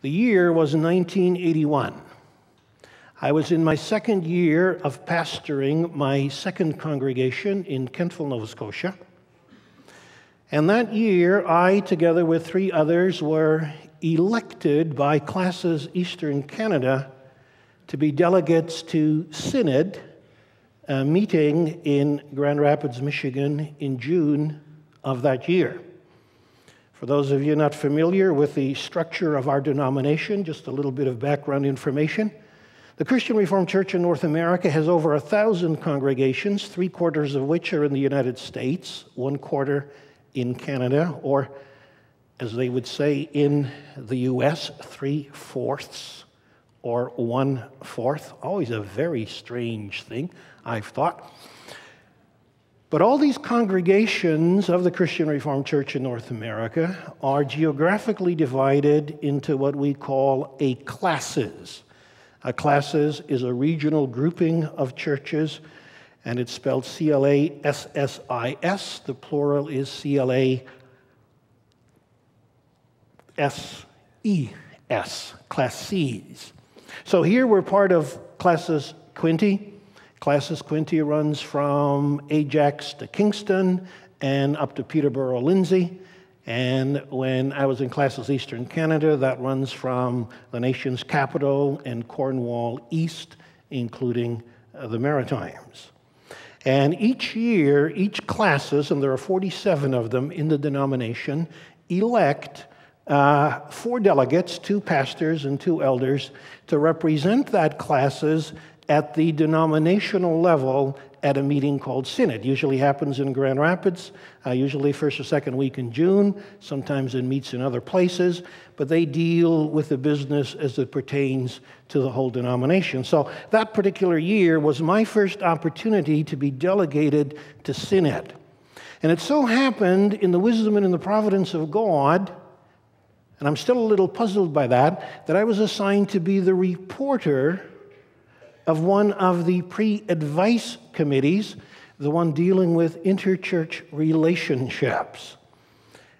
The year was 1981. I was in my second year of pastoring my second congregation in Kentville, Nova Scotia. And that year, I, together with 3 others, were elected by Classes Eastern Canada to be delegates to Synod, a meeting in Grand Rapids, Michigan in June of that year. For those of you not familiar with the structure of our denomination, just a little bit of background information. The Christian Reformed Church in North America has over 1,000 congregations, 3/4 of which are in the United States, 1/4 in Canada, or as they would say in the U.S., 3/4 or 1/4. Always a very strange thing, I've thought. But all these congregations of the Christian Reformed Church in North America are geographically divided into what we call a classes. A classes is a regional grouping of churches, and it's spelled C-L-A-S-S-I-S. The plural is C-L-A-S-E-S, classes. So here we're part of Classes Quinte. Classes Quinte runs from Ajax to Kingston and up to Peterborough, Lindsay. And when I was in Classes Eastern Canada, that runs from the nation's capital and Cornwall east, including the Maritimes. And each year, each classes, and there are 47 of them in the denomination, elect 4 delegates, 2 pastors and 2 elders, to represent that classes at the denominational level at a meeting called Synod. Usually happens in Grand Rapids, usually first or second week in June. Sometimes it meets in other places, but they deal with the business as it pertains to the whole denomination. So that particular year was my first opportunity to be delegated to Synod. And it so happened, in the wisdom and in the providence of God, and I'm still a little puzzled by that I was assigned to be the reporter of one of the pre-advice committees, the one dealing with interchurch relationships.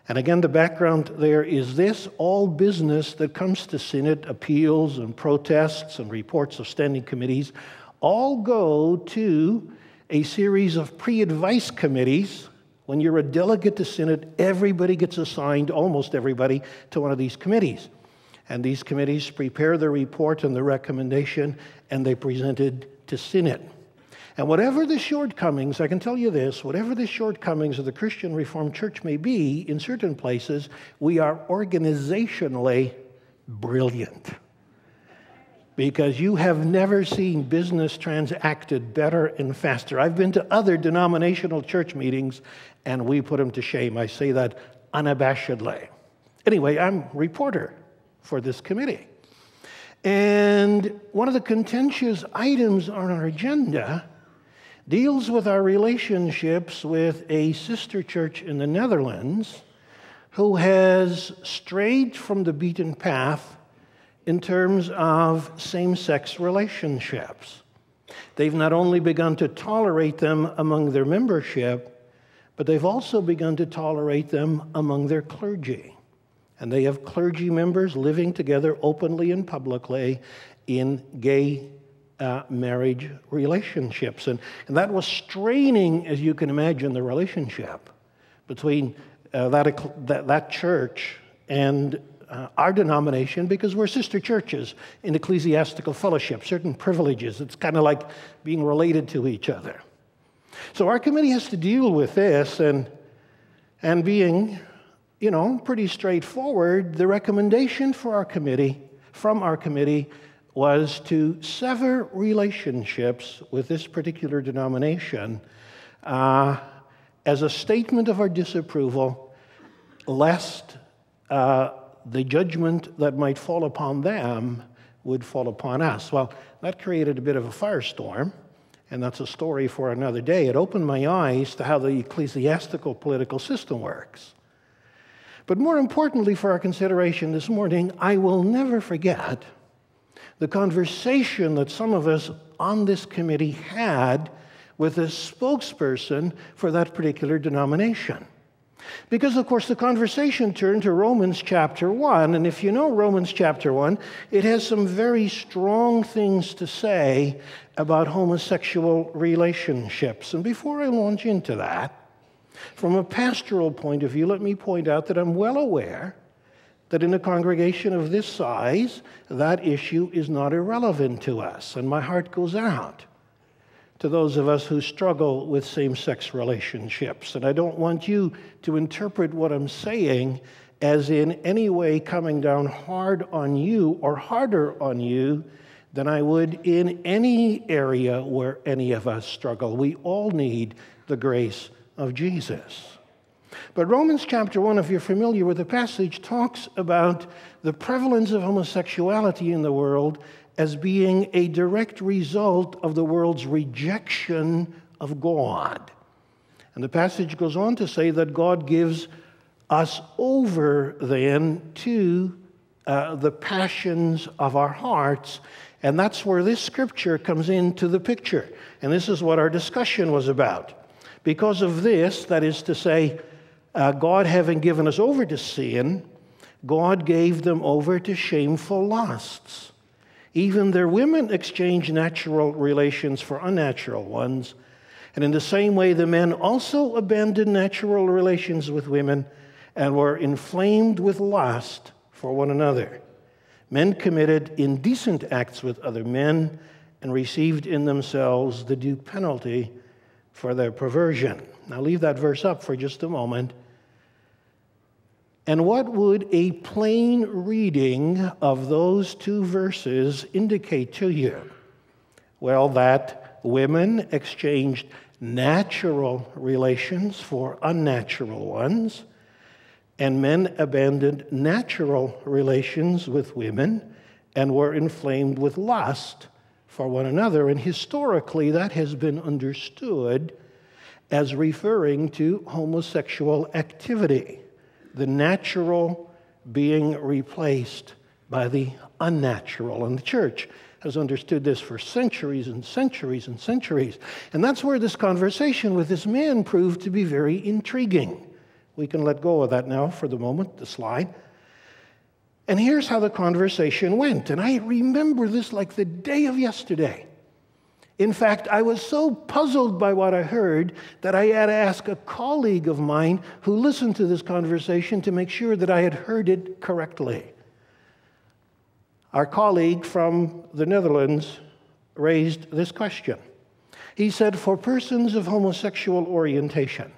And again, the background there is this: all business that comes to Synod, appeals and protests and reports of standing committees, all go to a series of pre-advice committees. When you're a delegate to Synod, everybody gets assigned, almost everybody, to one of these committees. And these committees prepare the report and the recommendation, and they present it to Synod. And whatever the shortcomings, I can tell you this, whatever the shortcomings of the Christian Reformed Church may be, in certain places, we are organizationally brilliant. Because you have never seen business transacted better and faster. I've been to other denominational church meetings, and we put them to shame. I say that unabashedly. Anyway, I'm reporter for this committee. And one of the contentious items on our agenda deals with our relationships with a sister church in the Netherlands who has strayed from the beaten path in terms of same-sex relationships. They've not only begun to tolerate them among their membership, but they've also begun to tolerate them among their clergy. And they have clergy members living together openly and publicly in gay marriage relationships. And that was straining, as you can imagine, the relationship between that church and our denomination, because we're sister churches in ecclesiastical fellowship, certain privileges. It's kind of like being related to each other. So our committee has to deal with this, and being, pretty straightforward, the recommendation from our committee was to sever relationships with this particular denomination as a statement of our disapproval, lest the judgment that might fall upon them would fall upon us. Well, that created a bit of a firestorm, and that's a story for another day. It opened my eyes to how the ecclesiastical political system works. But more importantly for our consideration this morning, I will never forget the conversation that some of us on this committee had with a spokesperson for that particular denomination. Because, of course, the conversation turned to Romans chapter 1. And if you know Romans chapter 1, it has some very strong things to say about homosexual relationships. And before I launch into that, from a pastoral point of view, let me point out that I'm well aware that in a congregation of this size, that issue is not irrelevant to us. And my heart goes out to those of us who struggle with same-sex relationships. And I don't want you to interpret what I'm saying as in any way coming down hard on you or harder on you than I would in any area where any of us struggle. We all need the grace of Jesus. But Romans chapter 1, if you're familiar with the passage, talks about the prevalence of homosexuality in the world as being a direct result of the world's rejection of God. And the passage goes on to say that God gives us over then to the passions of our hearts. And that's where this scripture comes into the picture. And this is what our discussion was about. Because of this, that is to say, God having given us over to sin, God gave them over to shameful lusts. Even their women exchanged natural relations for unnatural ones. And in the same way, the men also abandoned natural relations with women and were inflamed with lust for one another. Men committed indecent acts with other men and received in themselves the due penalty for their perversion. Now leave that verse up for just a moment. And what would a plain reading of those two verses indicate to you? Well, that women exchanged natural relations for unnatural ones, and men abandoned natural relations with women and were inflamed with lust for one another. And historically, that has been understood as referring to homosexual activity. The natural being replaced by the unnatural. And the church has understood this for centuries and centuries and centuries. And that's where this conversation with this man proved to be very intriguing. We can let go of that now for the moment, the slide. And here's how the conversation went. And I remember this like the day of yesterday. In fact, I was so puzzled by what I heard that I had to ask a colleague of mine who listened to this conversation to make sure that I had heard it correctly. Our colleague from the Netherlands raised this question. He said, for persons of homosexual orientation,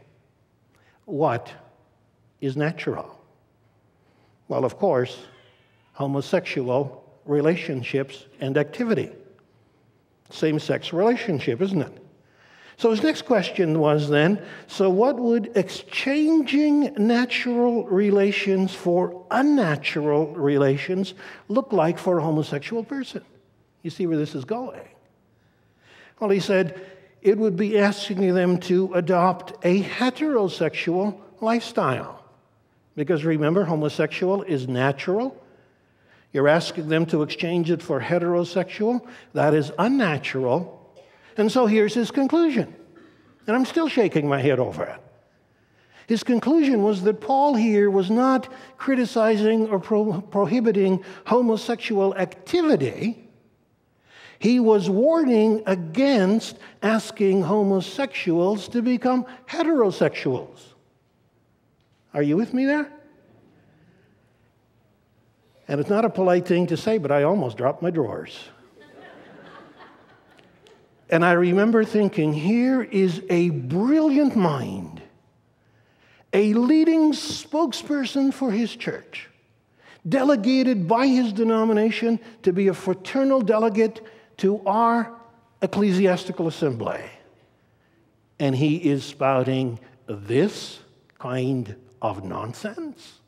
what is natural? Well, of course, homosexual relationships and activity. Same-sex relationship, isn't it? So his next question was then, so what would exchanging natural relations for unnatural relations look like for a homosexual person? You see where this is going? Well, he said it would be asking them to adopt a heterosexual lifestyle. Because remember, homosexual is natural. You're asking them to exchange it for heterosexual. That is unnatural. And so here's his conclusion. And I'm still shaking my head over it. His conclusion was that Paul here was not criticizing or prohibiting homosexual activity. He was warning against asking homosexuals to become heterosexuals. Are you with me there? And it's not a polite thing to say, but I almost dropped my drawers. And I remember thinking, here is a brilliant mind, a leading spokesperson for his church, delegated by his denomination to be a fraternal delegate to our ecclesiastical assembly. And he is spouting this kind of nonsense?